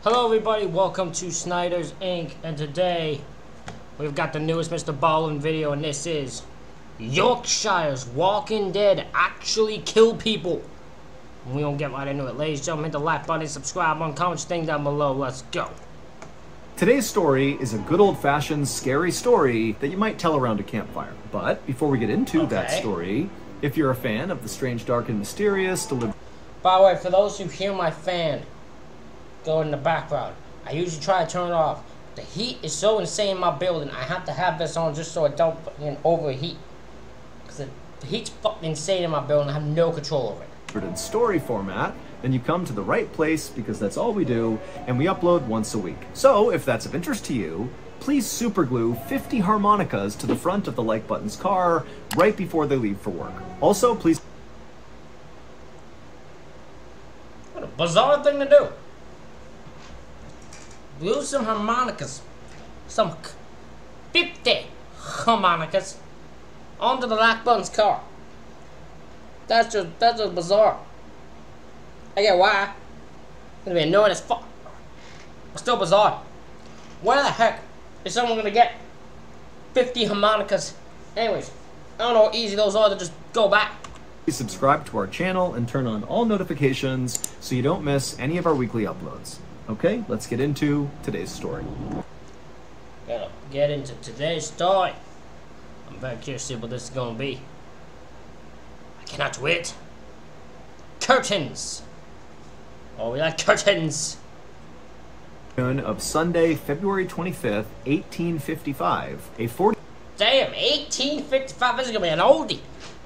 Hello everybody, welcome to Snyder's Inc. And today we've got the newest Mr. Ballin video, and this is Yorkshire's Walking Dead actually kill people. And we don't get right into it. Ladies and gentlemen, hit the like button, subscribe button, comment thing down below. Let's go. Today's story is a good old-fashioned scary story that you might tell around a campfire. But before we get into that story, if you're a fan of the strange, dark, and mysterious, By the way, for those who hear my fan go in the background, I usually try to turn it off. The heat is so insane in my building, I have to have this on just so it don't overheat. Because the heat's fucking insane in my building, I have no control over it. in story format, then you come to the right place because that's all we do, and we upload once a week. So, if that's of interest to you, please superglue 50 harmonicas to the front of the like button's car right before they leave for work. Also, please... What a bizarre thing to do. Glue some harmonicas, some 50 harmonicas onto the like button's car. That's just bizarre. I get why. It's gonna be annoying as fuck. But still bizarre. Where the heck is someone gonna get 50 harmonicas? Anyways, I don't know how easy those are to just go back. Please subscribe to our channel and turn on all notifications so you don't miss any of our weekly uploads. Okay, let's get into today's story. Gotta get into today's story. I'm very curious to see what this is gonna be. I cannot wait. Curtains. Oh, we like curtains. Of Sunday, February 25th, 1855, a Damn, 1855. This is gonna be an oldie.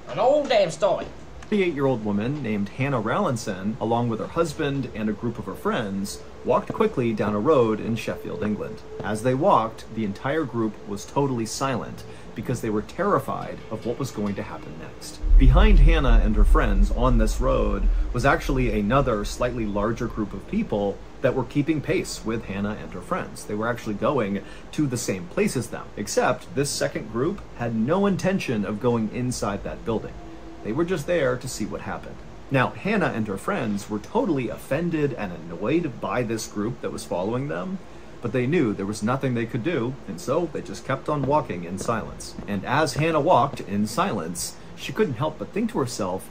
An old damn story. 48-year-old woman named Hannah Rallinson, along with her husband and a group of her friends, walked quickly down a road in Sheffield, England. As they walked, the entire group was totally silent because they were terrified of what was going to happen next. Behind Hannah and her friends on this road was actually another slightly larger group of people that were keeping pace with Hannah and her friends. They were actually going to the same place as them, except this second group had no intention of going inside that building. They were just there to see what happened. Now, Hannah and her friends were totally offended and annoyed by this group that was following them, but they knew there was nothing they could do, and so they just kept on walking in silence. And as Hannah walked in silence, she couldn't help but think to herself,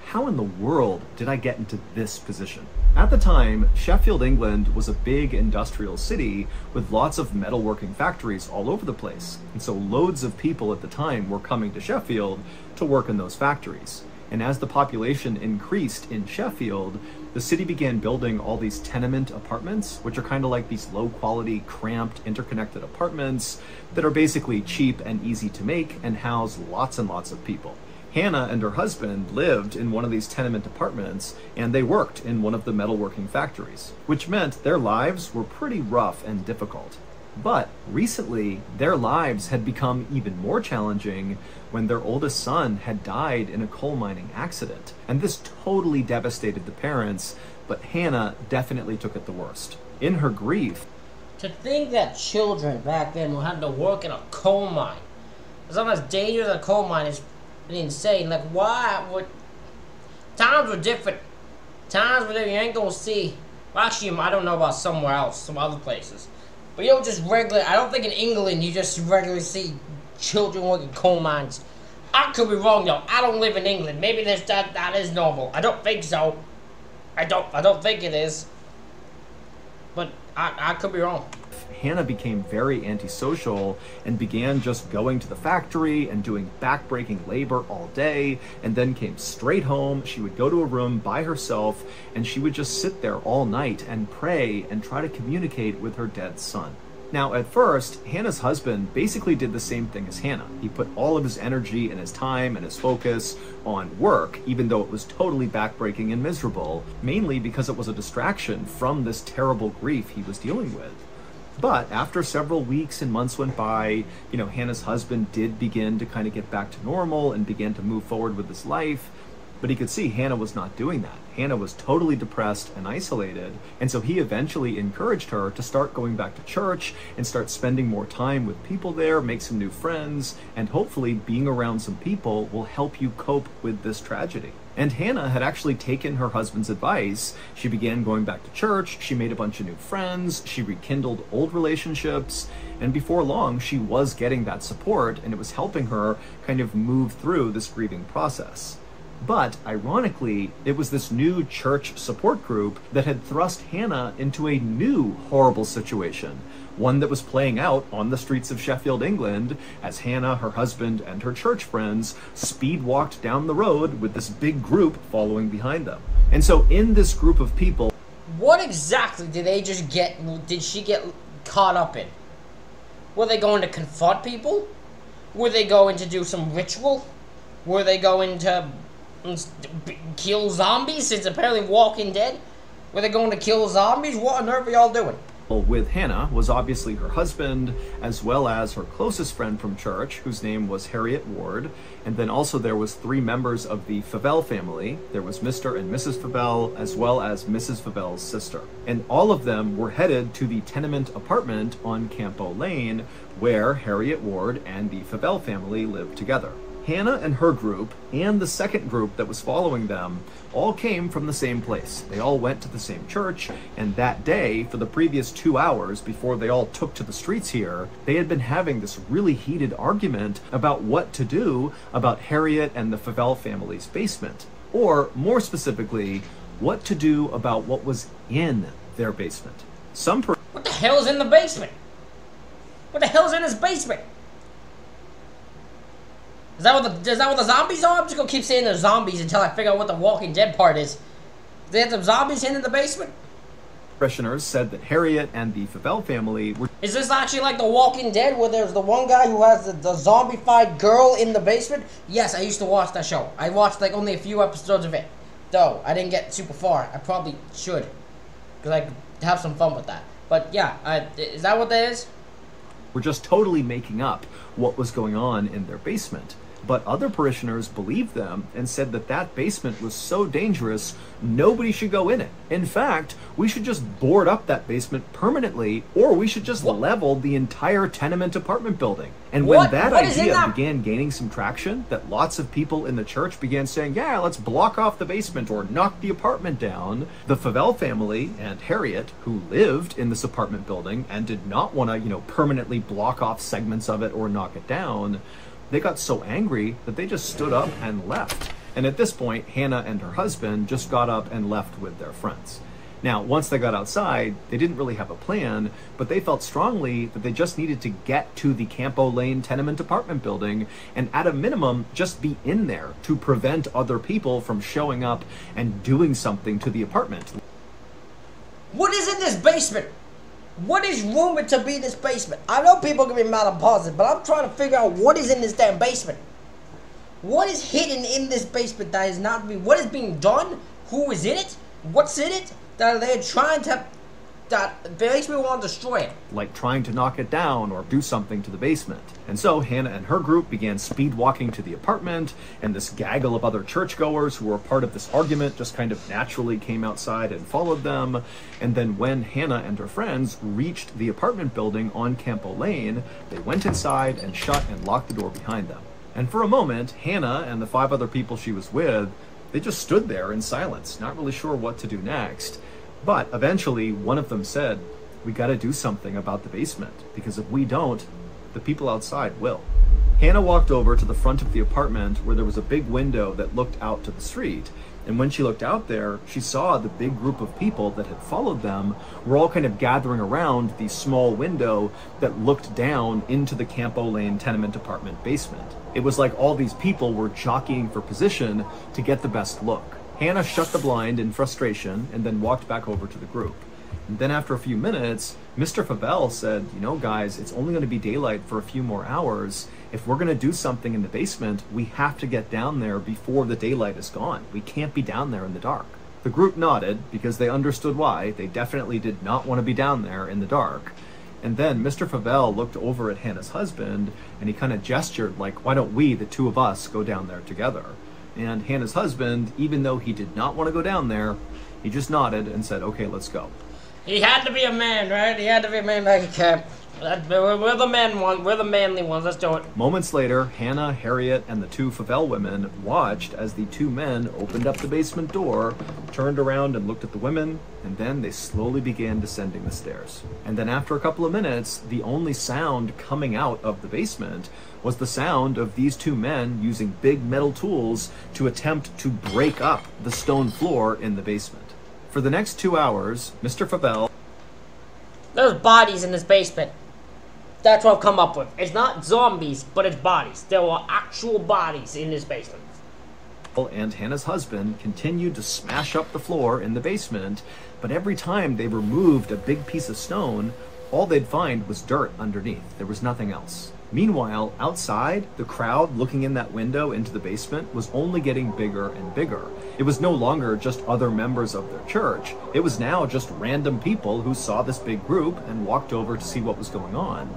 how in the world did I get into this position? At the time, Sheffield, England was a big industrial city with lots of metalworking factories all over the place. And so loads of people at the time were coming to Sheffield to work in those factories. And as the population increased in Sheffield, the city began building all these tenement apartments, which are kind of like these low-quality, cramped, interconnected apartments that are basically cheap and easy to make and house lots and lots of people. Hannah and her husband lived in one of these tenement apartments, and they worked in one of the metalworking factories, which meant their lives were pretty rough and difficult. But recently, their lives had become even more challenging when their oldest son had died in a coal mining accident. And this totally devastated the parents, but Hannah definitely took it the worst. In her grief, To think that children back then will have to work in a coal mine. Something as dangerous as a coal mine is insane. Like, why would... Times were different. Times where you ain't gonna see... Well, actually, I don't know about somewhere else, some other places. But you don't just regularly... I don't think in England you just regularly see children working coal mines. I could be wrong, though. I don't live in England. Maybe that is normal. I don't think so. I don't think it is. But I could be wrong. Hannah became very antisocial and began just going to the factory and doing backbreaking labor all day, and then came straight home. She would go to a room by herself and she would just sit there all night and pray and try to communicate with her dead son. Now, at first, Hannah's husband basically did the same thing as Hannah. He put all of his energy and his time and his focus on work, even though it was totally backbreaking and miserable, mainly because it was a distraction from this terrible grief he was dealing with. But after several weeks and months went by, Hannah's husband did begin to kind of get back to normal and began to move forward with his life. But he could see Hannah was not doing that. Hannah was totally depressed and isolated, and so he eventually encouraged her to start going back to church and start spending more time with people there, make some new friends, and hopefully being around some people will help you cope with this tragedy. And Hannah had actually taken her husband's advice. She began going back to church, she made a bunch of new friends, she rekindled old relationships, and before long she was getting that support, and it was helping her kind of move through this grieving process. But ironically, it was this new church support group that had thrust Hannah into a new horrible situation, one that was playing out on the streets of Sheffield, England, as Hannah, her husband, and her church friends speed walked down the road with this big group following behind them. And so in this group of people... What exactly did she get caught up in? Were they going to confront people? Were they going to do some ritual? Were they going to kill zombies, since apparently Walking Dead? Were they going to kill zombies? What on earth are y'all doing? With Hannah was obviously her husband, as well as her closest friend from church, whose name was Harriet Ward. And then also there was 3 members of the Favell family. There was Mr. and Mrs. Favell, as well as Mrs. Favell's sister. And all of them were headed to the tenement apartment on Campo Lane, where Harriet Ward and the Favell family lived together. Hannah and her group, and the second group that was following them, all came from the same place. They all went to the same church, and that day, for the previous 2 hours before they all took to the streets here, they had been having this really heated argument about what to do about Harriet and the Favell family's basement. Or, more specifically, what to do about what was in their basement. What the hell is in the basement? What the hell is in his basement? Is that what the zombies are? I'm just gonna keep saying they're zombies until I figure out what the Walking Dead part is. They had some zombies in the basement? Parishioners said that Harriet and the Favell family were... Is this actually like the Walking Dead, where there's the one guy who has the zombified girl in the basement? Yes, I used to watch that show. I watched like only a few episodes of it. Though, I didn't get super far. I probably should, because I could have some fun with that. But yeah, is that what that is? Were just totally making up what was going on in their basement. But other parishioners believed them and said that that basement was so dangerous, nobody should go in it. In fact, we should just board up that basement permanently, or we should just level the entire tenement apartment building. And when that idea began gaining some traction, that lots of people in the church began saying, yeah, let's block off the basement or knock the apartment down, the Favell family and Harriet, who lived in this apartment building and did not want to, permanently block off segments of it or knock it down, they got so angry that they just stood up and left. And at this point, Hannah and her husband just got up and left with their friends. Now, once they got outside, they didn't really have a plan, but they felt strongly that they just needed to get to the Campo Lane tenement apartment building and at a minimum, just be in there to prevent other people from showing up and doing something to the apartment. What is in this basement? What is rumored to be this basement? I know people are going to be mad and positive, but I'm trying to figure out what is in this damn basement. What is hidden in this basement that is not being... What is being done? Who is in it? What's in it? That they're trying to... That basement want to destroy it. Like trying to knock it down or do something to the basement. And so Hannah and her group began speed walking to the apartment, and this gaggle of other churchgoers who were part of this argument just kind of naturally came outside and followed them. And then when Hannah and her friends reached the apartment building on Campo Lane, they went inside and shut and locked the door behind them. And for a moment, Hannah and the 5 other people she was with, they just stood there in silence, not really sure what to do next. But eventually, one of them said, we got to do something about the basement, because if we don't, the people outside will. Hannah walked over to the front of the apartment where there was a big window that looked out to the street. And when she looked out there, she saw the big group of people that had followed them were all kind of gathering around the small window that looked down into the Campo Lane tenement apartment basement. It was like all these people were jockeying for position to get the best look. Hannah shut the blind in frustration and then walked back over to the group. And then after a few minutes, Mr. Favell said, guys, it's only going to be daylight for a few more hours. If we're going to do something in the basement, we have to get down there before the daylight is gone. We can't be down there in the dark. The group nodded because they understood why. They definitely did not want to be down there in the dark. And then Mr. Favell looked over at Hannah's husband and he kind of gestured like, why don't we, the 2 of us, go down there together? And Hannah's husband, even though he did not want to go down there, he just nodded and said, okay, let's go. He had to be a man, right? He had to be a man like a cat. We're the men one. We're the manly ones. Let's do it. Moments later, Hannah, Harriet, and the two Favell women watched as the two men opened up the basement door, turned around and looked at the women, and then they slowly began descending the stairs. And then after a couple of minutes, the only sound coming out of the basement was the sound of these two men using big metal tools to attempt to break up the stone floor in the basement. For the next 2 hours, Mr. Favell... There's bodies in this basement. That's what I've come up with. It's not zombies, but it's bodies. There were actual bodies in this basement. And Hannah's husband continued to smash up the floor in the basement, but every time they removed a big piece of stone, all they'd find was dirt underneath. There was nothing else. Meanwhile, outside, the crowd looking in that window into the basement was only getting bigger and bigger. It was no longer just other members of their church. It was now just random people who saw this big group and walked over to see what was going on.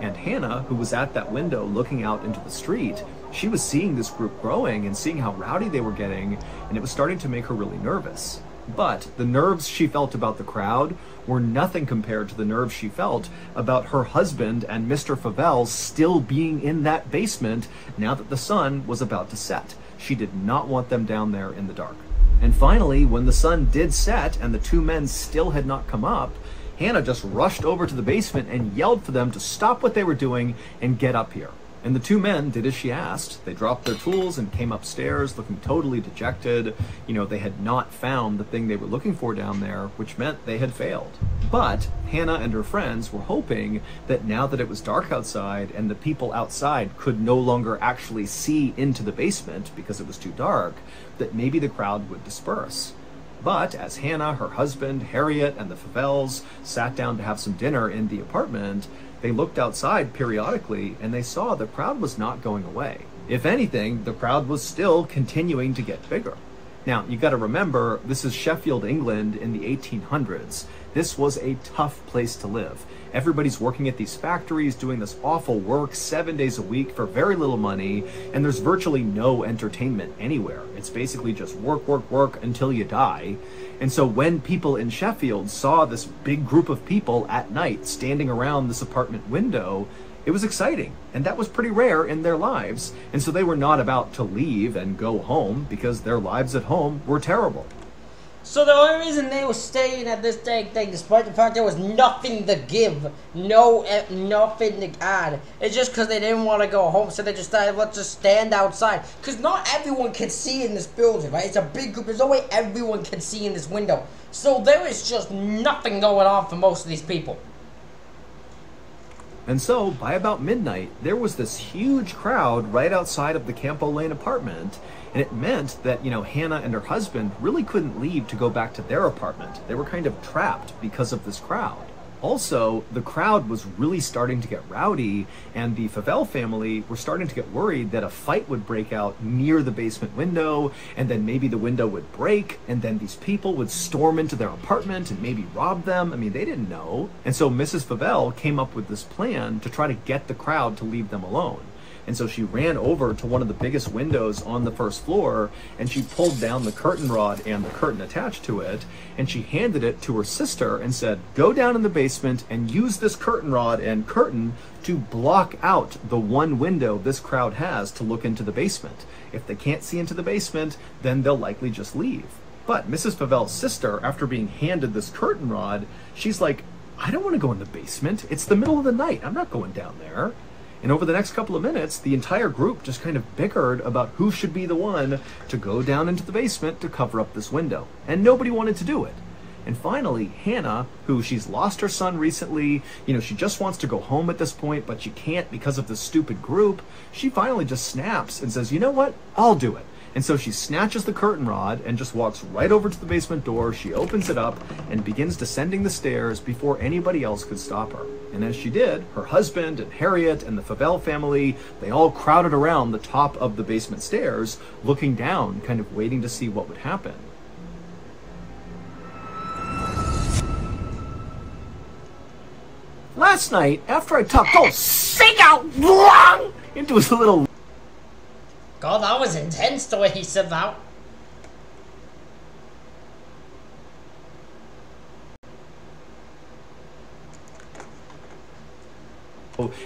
And Hannah, who was at that window looking out into the street, she was seeing this group growing and seeing how rowdy they were getting, and it was starting to make her really nervous. But the nerves she felt about the crowd were nothing compared to the nerves she felt about her husband and Mr. Favell still being in that basement now that the sun was about to set. She did not want them down there in the dark. And finally, when the sun did set and the two men still had not come up, Hannah just rushed over to the basement and yelled for them to stop what they were doing and get up here. And the two men did as she asked. They dropped their tools and came upstairs looking totally dejected. You know, they had not found the thing they were looking for down there, which meant they had failed. But Hannah and her friends were hoping that now that it was dark outside and the people outside could no longer actually see into the basement because it was too dark, that maybe the crowd would disperse. But as Hannah, her husband, Harriet, and the Favells sat down to have some dinner in the apartment, they looked outside periodically and they saw the crowd was not going away. If anything, the crowd was still continuing to get bigger. Now, you got to remember, this is Sheffield, England in the 1800s. This was a tough place to live. Everybody's working at these factories, doing this awful work 7 days a week for very little money, and there's virtually no entertainment anywhere. It's basically just work, work, work until you die. And so when people in Sheffield saw this big group of people at night standing around this apartment window, it was exciting, and that was pretty rare in their lives. And so they were not about to leave and go home because their lives at home were terrible. So the only reason they were staying at this dang thing, despite the fact there was nothing to give, nothing to add, it's just because they didn't want to go home, so they just decided, let's just stand outside. Because not everyone can see in this building, right? It's a big group. There's no way everyone can see in this window. So there is just nothing going on for most of these people. And so, by about midnight, there was this huge crowd right outside of the Campo Lane apartment, and it meant that, you know, Hannah and her husband really couldn't leave to go back to their apartment. They were kind of trapped because of this crowd. Also, the crowd was really starting to get rowdy, and the Favell family were starting to get worried that a fight would break out near the basement window, and then maybe the window would break, and then these people would storm into their apartment and maybe rob them. I mean, they didn't know. And so Mrs. Favell came up with this plan to try to get the crowd to leave them alone. And so she ran over to one of the biggest windows on the first floor, and she pulled down the curtain rod and the curtain attached to it, and she handed it to her sister and said, go down in the basement and use this curtain rod and curtain to block out the one window this crowd has to look into the basement. If they can't see into the basement, then they'll likely just leave. But Mrs. Favell's sister, after being handed this curtain rod, she's like, I don't want to go in the basement. It's the middle of the night. I'm not going down there. And over the next couple of minutes, the entire group just kind of bickered about who should be the one to go down into the basement to cover up this window. And nobody wanted to do it. And finally, Hannah, who she's lost her son recently, you know, she just wants to go home at this point, but she can't because of this stupid group, she finally just snaps and says, you know what? I'll do it. And so she snatches the curtain rod and just walks right over to the basement door. She opens it up and begins descending the stairs before anybody else could stop her. And as she did, her husband and Harriet and the Favell family, they all crowded around the top of the basement stairs, looking down, kind of waiting to see what would happen. Last night, after I tucked old Sig out into his little... God, that was intense the way he said that.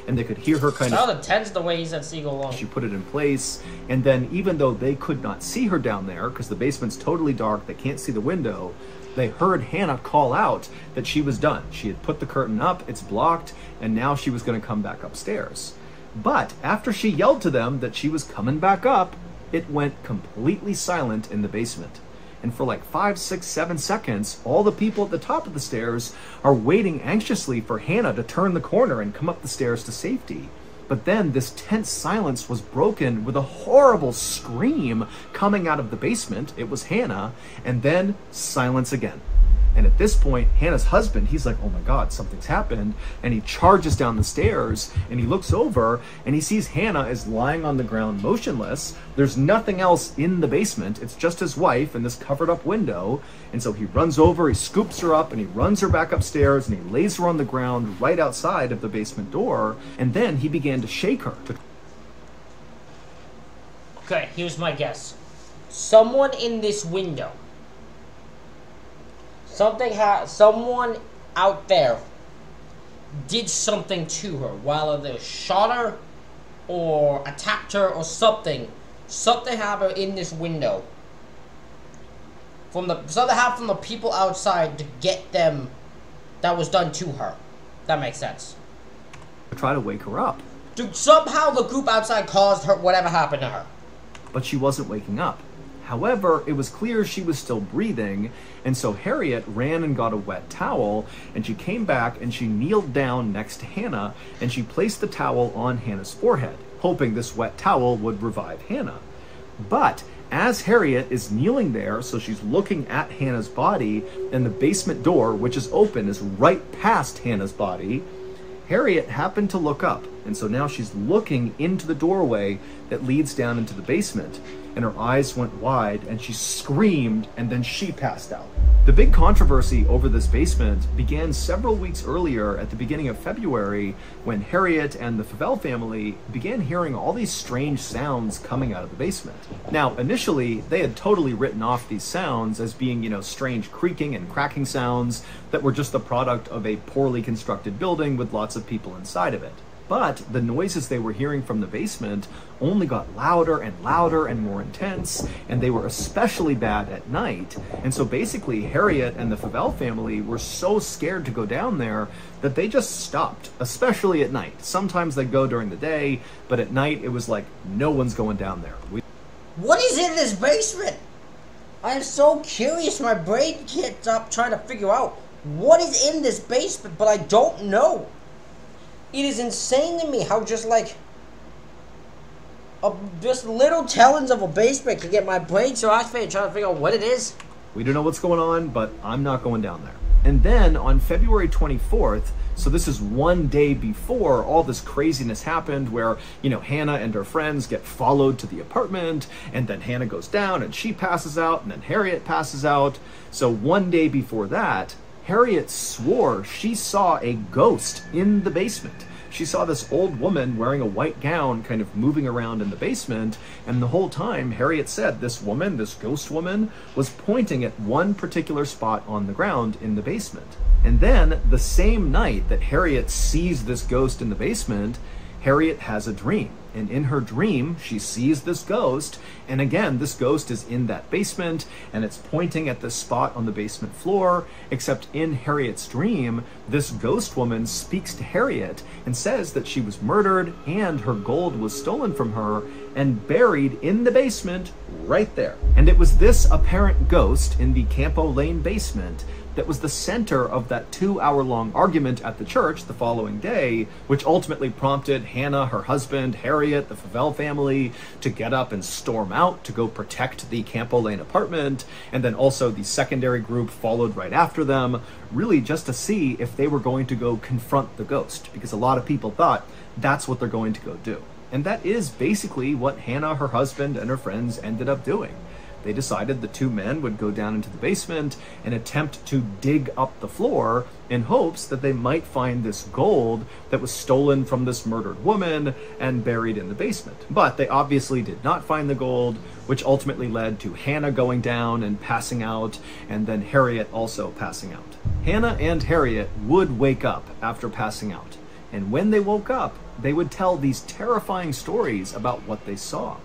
And they could hear her kind of... That was intense the way he said Siegel Long. She put it in place, and then even though they could not see her down there, because the basement's totally dark, they can't see the window, they heard Hannah call out that she was done. She had put the curtain up, it's blocked, and now she was going to come back upstairs. But after she yelled to them that she was coming back up, it went completely silent in the basement. And for like 5, 6, 7 seconds, all the people at the top of the stairs are waiting anxiously for Hannah to turn the corner and come up the stairs to safety. But then this tense silence was broken with a horrible scream coming out of the basement. It was Hannah, and then silence again. And at this point, Hannah's husband, he's like, oh my God, something's happened. And he charges down the stairs and he looks over and he sees Hannah is lying on the ground motionless. There's nothing else in the basement. It's just his wife and this covered up window. And so he runs over, he scoops her up and he runs her back upstairs and he lays her on the ground right outside of the basement door. And then he began to shake her. Okay, here's my guess. Someone in this window. Someone out there did something to her, while they shot her or attacked her or something. Something happened in this window. Something happened from the people outside to get them. That was done to her. That makes sense. Try to wake her up. Dude, somehow the group outside caused her whatever happened to her. But she wasn't waking up. However, it was clear she was still breathing, and so Harriet ran and got a wet towel, and she came back and she kneeled down next to Hannah, and she placed the towel on Hannah's forehead, hoping this wet towel would revive Hannah. But as Harriet is kneeling there, so she's looking at Hannah's body, and the basement door, which is open, is right past Hannah's body, Harriet happened to look up, and so now she's looking into the doorway that leads down into the basement, and her eyes went wide, and she screamed, and then she passed out. The big controversy over this basement began several weeks earlier at the beginning of February when Harriet and the Favell family began hearing all these strange sounds coming out of the basement. Now, initially, they had totally written off these sounds as being, strange creaking and cracking sounds that were just the product of a poorly constructed building with lots of people inside of it. But the noises they were hearing from the basement only got louder and louder and more intense, and they were especially bad at night. And so basically, Harriet and the Favell family were so scared to go down there that they just stopped, especially at night. Sometimes they'd go during the day, but at night it was like, no one's going down there. What is in this basement? I'm so curious, my brain can't stop trying to figure out what is in this basement, but I don't know. It is insane to me how just little tellings of a basement can get my brain so activated trying to figure out what it is. We don't know what's going on, but I'm not going down there. And then on February 24th, so this is one day before all this craziness happened where, Hannah and her friends get followed to the apartment, and then Hannah goes down and she passes out, and then Harriet passes out. So one day before that, Harriet swore she saw a ghost in the basement. She saw this old woman wearing a white gown kind of moving around in the basement, and the whole time Harriet said this woman, this ghost woman, was pointing at one particular spot on the ground in the basement. And then the same night that Harriet sees this ghost in the basement, Harriet has a dream. And in her dream, she sees this ghost, and again, this ghost is in that basement, and it's pointing at this spot on the basement floor, except in Harriet's dream, this ghost woman speaks to Harriet and says that she was murdered and her gold was stolen from her and buried in the basement right there. And it was this apparent ghost in the Campo Lane basement that was the center of that 2-hour-long argument at the church the following day, which ultimately prompted Hannah, her husband, Harriet, the Favell family to get up and storm out to go protect the Campo Lane apartment, and then also the secondary group followed right after them, really just to see if they were going to go confront the ghost, because a lot of people thought that's what they're going to go do. And that is basically what Hannah, her husband, and her friends ended up doing. They decided the two men would go down into the basement and attempt to dig up the floor in hopes that they might find this gold that was stolen from this murdered woman and buried in the basement. But they obviously did not find the gold, which ultimately led to Hannah going down and passing out, and then Harriet also passing out. Hannah and Harriet would wake up after passing out, and when they woke up, they would tell these terrifying stories about what they saw.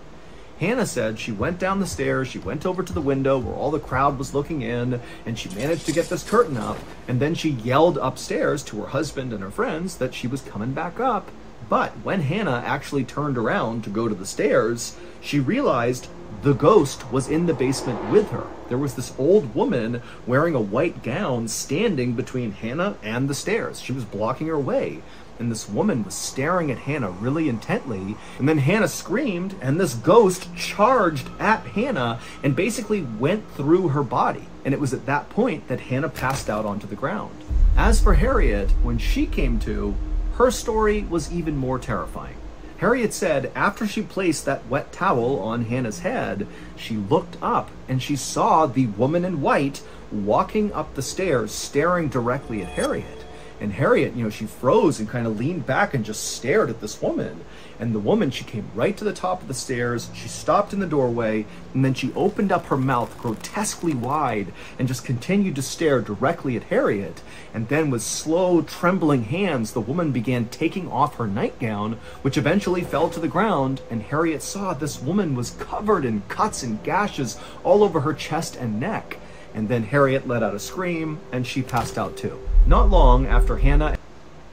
Hannah said she went down the stairs, she went over to the window where all the crowd was looking in, and she managed to get this curtain up, and then she yelled upstairs to her husband and her friends that she was coming back up. But when Hannah actually turned around to go to the stairs, she realized the ghost was in the basement with her. There was this old woman wearing a white gown standing between Hannah and the stairs. She was blocking her way. And this woman was staring at Hannah really intently, and then Hannah screamed, and this ghost charged at Hannah and basically went through her body. And it was at that point that Hannah passed out onto the ground. As for Harriet, when she came to, her story was even more terrifying. Harriet said after she placed that wet towel on Hannah's head, she looked up and she saw the woman in white walking up the stairs, staring directly at Harriet. And Harriet, she froze and kind of leaned back and just stared at this woman. And the woman, she came right to the top of the stairs, she stopped in the doorway, and then she opened up her mouth grotesquely wide and just continued to stare directly at Harriet. And then with slow, trembling hands, the woman began taking off her nightgown, which eventually fell to the ground, and Harriet saw this woman was covered in cuts and gashes all over her chest and neck. And then Harriet let out a scream, and she passed out too. Not long after Hannah...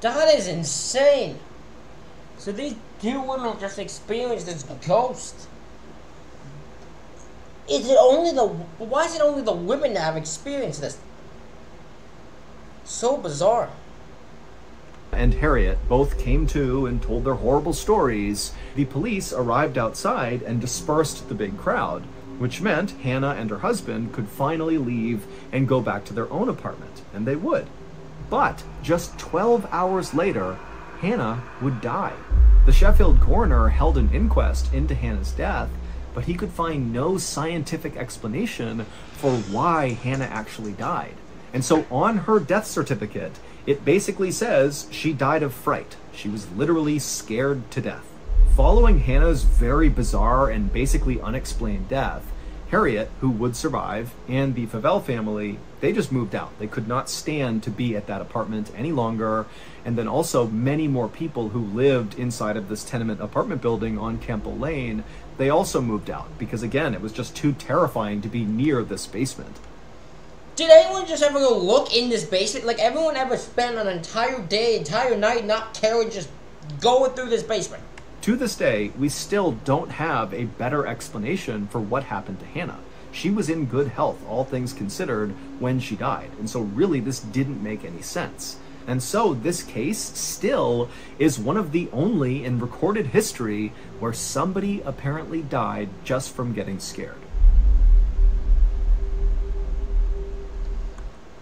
That is insane. So these two women just experienced this ghost. Why is it only the women that have experienced this? So bizarre. And Harriet both came to and told their horrible stories. The police arrived outside and dispersed the big crowd, which meant Hannah and her husband could finally leave and go back to their own apartment, and they would. But just 12 hours later, Hannah would die. The Sheffield coroner held an inquest into Hannah's death, but he could find no scientific explanation for why Hannah actually died. And so on her death certificate, it basically says she died of fright. She was literally scared to death. Following Hannah's very bizarre and basically unexplained death, Harriet, who would survive, and the Favell family, they just moved out. They could not stand to be at that apartment any longer. And then also many more people who lived inside of this tenement apartment building on Campbell Lane, they also moved out because, again, it was just too terrifying to be near this basement. Did anyone just ever go look in this basement? Like, everyone ever spent an entire day, entire night not caring, just going through this basement? To this day, we still don't have a better explanation for what happened to Hannah. She was in good health, all things considered, when she died. And so really this didn't make any sense. And so this case still is one of the only in recorded history where somebody apparently died just from getting scared.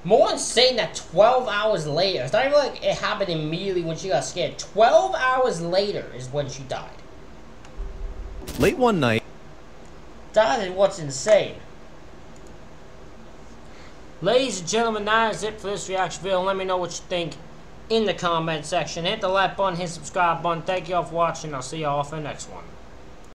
More insane that 12 hours later, it's not even like it happened immediately when she got scared. 12 hours later is when she died. Late one night. That is what's insane. Ladies and gentlemen, that is it for this reaction video. Let me know what you think in the comment section. Hit the like button, hit the subscribe button. Thank you all for watching. I'll see you all for the next one.